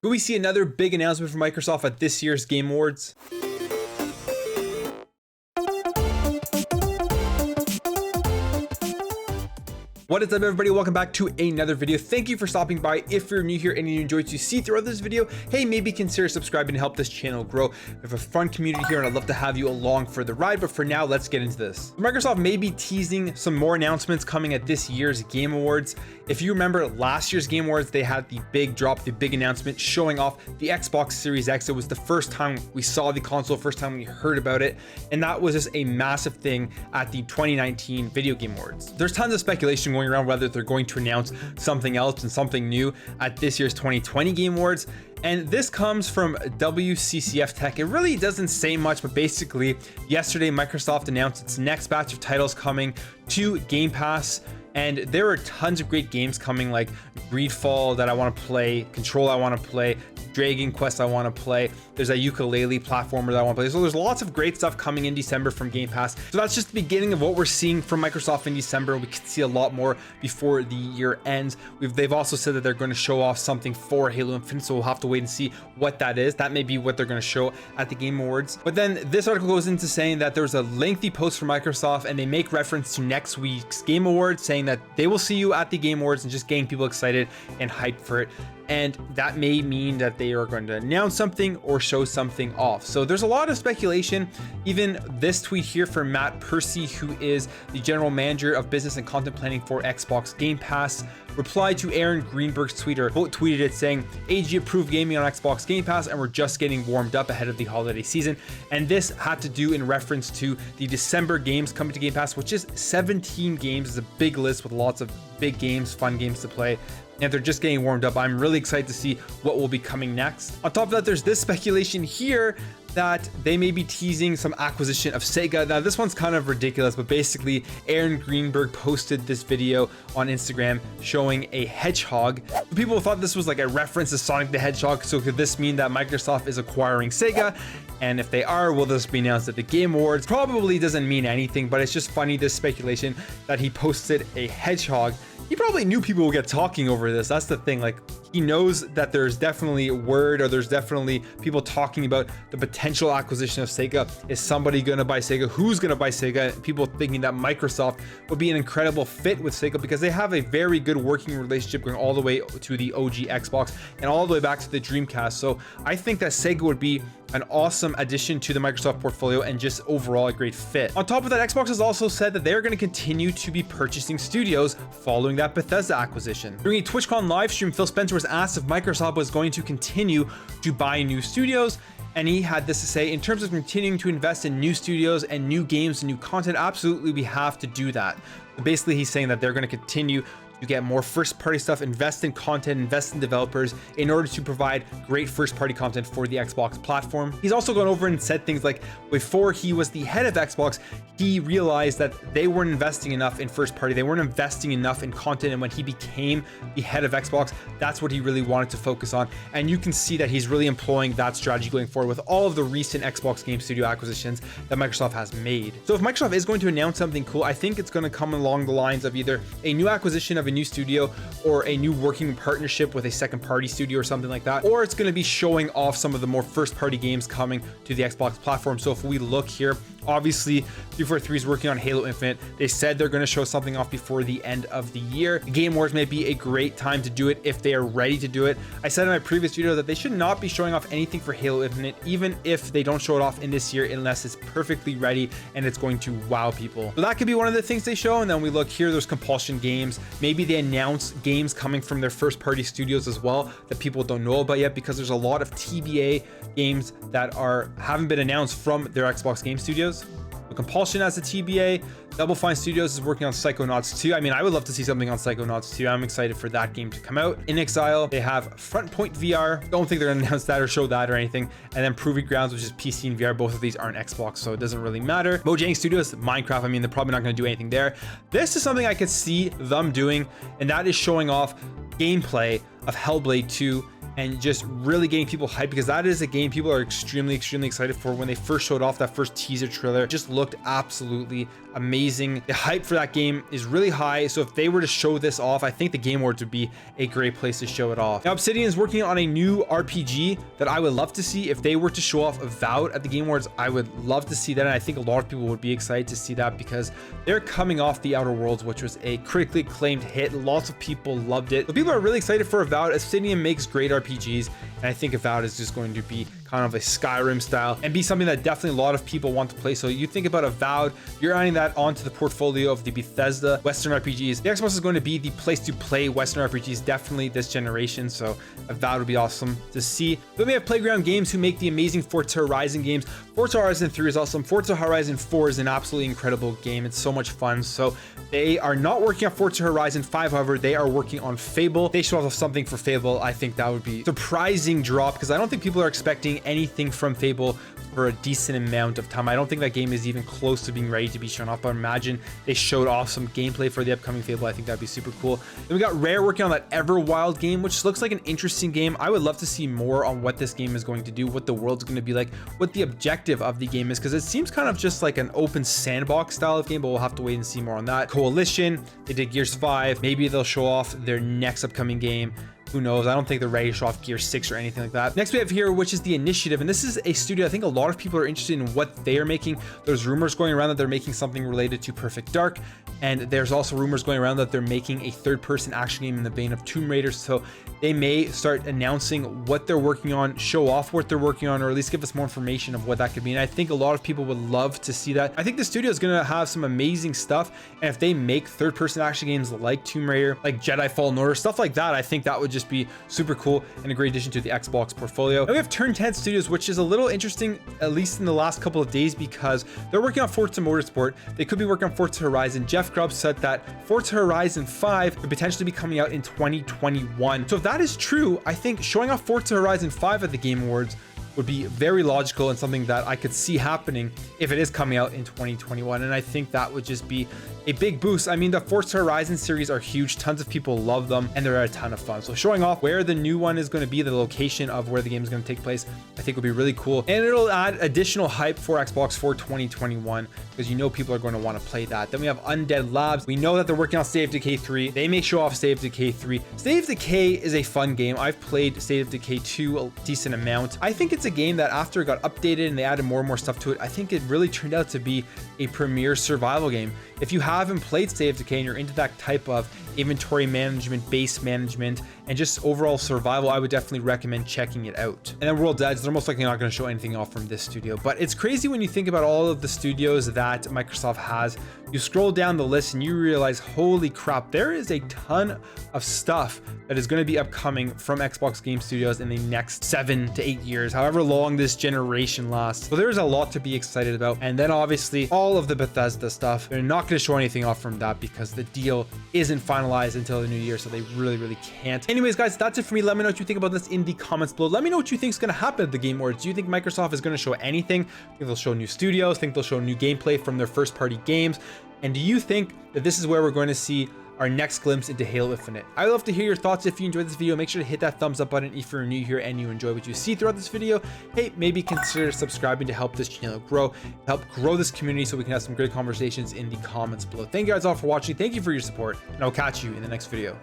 Will we see another big announcement from Microsoft at this year's Game Awards? What is up, everybody? Welcome back to another video. Thank you for stopping by. If you're new here and you enjoyed to see throughout this video, hey, maybe consider subscribing to help this channel grow. We have a fun community here and I'd love to have you along for the ride, but for now, let's get into this. Microsoft may be teasing some more announcements coming at this year's Game Awards. If you remember last year's Game Awards, they had the big drop, the big announcement showing off the Xbox Series X. It was the first time we saw the console, first time we heard about it. And that was just a massive thing at the 2019 Video Game Awards. There's tons of speculation going around whether they're going to announce something else and something new at this year's 2020 Game Awards. And this comes from WCCF Tech. It really doesn't say much, but basically yesterday Microsoft announced its next batch of titles coming to Game Pass. And there are tons of great games coming, like Greedfall that I want to play, Control I want to play, Dragon Quest I want to play. There's a ukulele platformer that I want to play. So there's lots of great stuff coming in December from Game Pass. So that's just the beginning of what we're seeing from Microsoft in December. We can see a lot more before the year ends. They've also said that they're going to show off something for Halo Infinite, so we'll have to wait and see what that is. That may be what they're going to show at the Game Awards. But then this article goes into saying that there's a lengthy post from Microsoft and they make reference to next week's Game Awards, saying that they will see you at the Game Awards and just getting people excited and hyped for it. And that may mean that they are going to announce something or show something off. So there's a lot of speculation. Even this tweet here from Matt Percy, who is the general manager of business and content planning for Xbox Game Pass, replied to Aaron Greenberg's tweet, or quote tweeted it saying, AG approved gaming on Xbox Game Pass and we're just getting warmed up ahead of the holiday season. And this had to do in reference to the December games coming to Game Pass, which is 17 games. It's a big list with lots of big games, fun games to play. And they're just getting warmed up. I'm really excited to see what will be coming next. On top of that, there's this speculation here that they may be teasing some acquisition of Sega. Now, this one's kind of ridiculous, but basically Aaron Greenberg posted this video on Instagram showing a hedgehog. People thought this was like a reference to Sonic the Hedgehog. So could this mean that Microsoft is acquiring Sega? And if they are, will this be announced at the Game Awards? Probably doesn't mean anything, but it's just funny, this speculation that he posted a hedgehog. He probably knew people would get talking over this. That's the thing. Like, he knows that there's definitely word, or there's definitely people talking about the potential acquisition of Sega. Is somebody going to buy Sega? Who's going to buy Sega? People thinking that Microsoft would be an incredible fit with Sega because they have a very good working relationship going all the way to the OG Xbox and all the way back to the Dreamcast. So I think that Sega would be an awesome addition to the Microsoft portfolio and just overall a great fit. On top of that, Xbox has also said that they're going to continue to be purchasing studios following that Bethesda acquisition. During a TwitchCon live stream, Phil Spencer was asked if Microsoft was going to continue to buy new studios, and he had this to say: in terms of continuing to invest in new studios and new games and new content, absolutely we have to do that. Basically, he's saying that they're going to continue to get more first-party stuff, invest in content, invest in developers in order to provide great first-party content for the Xbox platform. He's also gone over and said things like, before he was the head of Xbox, he realized that they weren't investing enough in first-party, they weren't investing enough in content, and when he became the head of Xbox, that's what he really wanted to focus on. And you can see that he's really employing that strategy going forward with all of the recent Xbox Game Studio acquisitions that Microsoft has made. So if Microsoft is going to announce something cool, I think it's going to come along the lines of either a new acquisition of a new studio or a new working partnership with a second party studio or something like that, or it's going to be showing off some of the more first party games coming to the Xbox platform. So if we look here, obviously 343 is working on Halo Infinite. They said they're going to show something off before the end of the year. Game Awards may be a great time to do it if they are ready to do it. I said in my previous video that they should not be showing off anything for Halo Infinite, even if they don't show it off in this year, unless it's perfectly ready and it's going to wow people. So that could be one of the things they show. And then we look here, there's Compulsion Games. Maybe they announce games coming from their first party studios as well that people don't know about yet, because there's a lot of TBA games that haven't been announced from their Xbox Game Studios. Compulsion as a TBA. Double Fine Studios is working on Psychonauts 2. I mean, I would love to see something on Psychonauts 2. I'm excited for that game to come out. In Exile, they have Front Point VR. Don't think they're gonna announce that or show that or anything. And then Proving Grounds, which is PC and VR. Both of these aren't Xbox, so it doesn't really matter. Mojang Studios, Minecraft. I mean, they're probably not gonna do anything there. This is something I could see them doing, and that is showing off gameplay of Hellblade 2 and just really getting people hyped, because that is a game people are extremely excited for. When they first showed off that first teaser trailer, it just looked absolutely amazing. The hype for that game is really high, so if they were to show this off, I think the Game Awards would be a great place to show it off. Now, Obsidian is working on a new RPG that I would love to see. If they were to show off Avowed at the Game Awards, I would love to see that, and I think a lot of people would be excited to see that because they're coming off The Outer Worlds, which was a critically acclaimed hit. Lots of people loved it. But people are really excited for Avowed. Obsidian makes great RPGs, and I think Avowed is just going to be kind of a Skyrim style and be something that definitely a lot of people want to play. So you think about Avowed, you're adding that onto the portfolio of the Bethesda Western RPGs. The Xbox is going to be the place to play Western RPGs definitely this generation, so Avowed would be awesome to see. Then we have Playground Games, who make the amazing Forza Horizon games. Forza Horizon 3 is awesome. Forza Horizon 4 is an absolutely incredible game. It's so much fun. So they are not working on Forza Horizon 5, however, they are working on Fable. They show off something for Fable. I think that would be a surprising drop, because I don't think people are expecting anything from Fable for a decent amount of time. I don't think that game is even close to being ready to be shown off, but imagine they showed off some gameplay for the upcoming Fable. I think that'd be super cool. Then we got Rare working on that Everwild game, which looks like an interesting game. I would love to see more on what this game is going to do, what the world's going to be like, what the objective of the game is, because it seems kind of just like an open sandbox style of game, but we'll have to wait and see more on that. Coalition, they did Gears 5. Maybe they'll show off their next upcoming game. Who knows? I don't think they're ready to show off Gear 6 or anything like that. Next we have here, which is The Initiative, and this is a studio I think a lot of people are interested in what they are making. There's rumors going around that they're making something related to Perfect Dark, and there's also rumors going around that they're making a third-person action game in the vein of Tomb Raider. So they may start announcing what they're working on, show off what they're working on, or at least give us more information of what that could be. And I think a lot of people would love to see that. I think the studio is going to have some amazing stuff, and if they make third-person action games like Tomb Raider, like Jedi Fallen Order, stuff like that, I think that would just be super cool and a great addition to the Xbox portfolio. Now we have Turn 10 Studios, which is a little interesting, at least in the last couple of days, because they're working on Forza Motorsport. They could be working on Forza Horizon. Jeff Grubb said that Forza Horizon 5 could potentially be coming out in 2021. So if that is true, I think showing off Forza Horizon 5 at the Game Awards would be very logical and something that I could see happening if it is coming out in 2021. And I think that would just be a big boost. I mean, the Forza Horizon series are huge. Tons of people love them, and they're a ton of fun. So showing off where the new one is going to be, the location of where the game is going to take place, I think would be really cool. And it'll add additional hype for Xbox for 2021, because you know people are going to want to play that. Then we have Undead Labs. We know that they're working on State of Decay 3. They may show off State of Decay 3. State of Decay is a fun game. I've played State of Decay 2 a decent amount. I think it's a game that after it got updated and they added more and more stuff to it, I think it really turned out to be a premier survival game. If you haven't played State of Decay and you're into that type of inventory management, base management, and just overall survival, I would definitely recommend checking it out. And then World's Edge, they're most likely not going to show anything off from this studio, but it's crazy when you think about all of the studios that Microsoft has. You scroll down the list and you realize, holy crap, there is a ton of stuff that is going to be upcoming from Xbox Game Studios in the next 7 to 8 years, however long this generation lasts. So there's a lot to be excited about. And then obviously all of the Bethesda stuff, they're not going to show anything off from that because the deal isn't finalized until the new year, so they really can't. Anyways, guys, that's it for me. Let me know what you think about this in the comments below. Let me know what you think is going to happen at the Game Awards. Do you think Microsoft is going to show anything? Think they'll show new studios? Think they'll show new gameplay from their first party games? And do you think that this is where we're going to see our next glimpse into Halo Infinite? I would love to hear your thoughts. If you enjoyed this video, make sure to hit that thumbs up button. If you're new here and you enjoy what you see throughout this video, hey, maybe consider subscribing to help this channel grow, help grow this community so we can have some great conversations in the comments below. Thank you guys all for watching. Thank you for your support, and I'll catch you in the next video.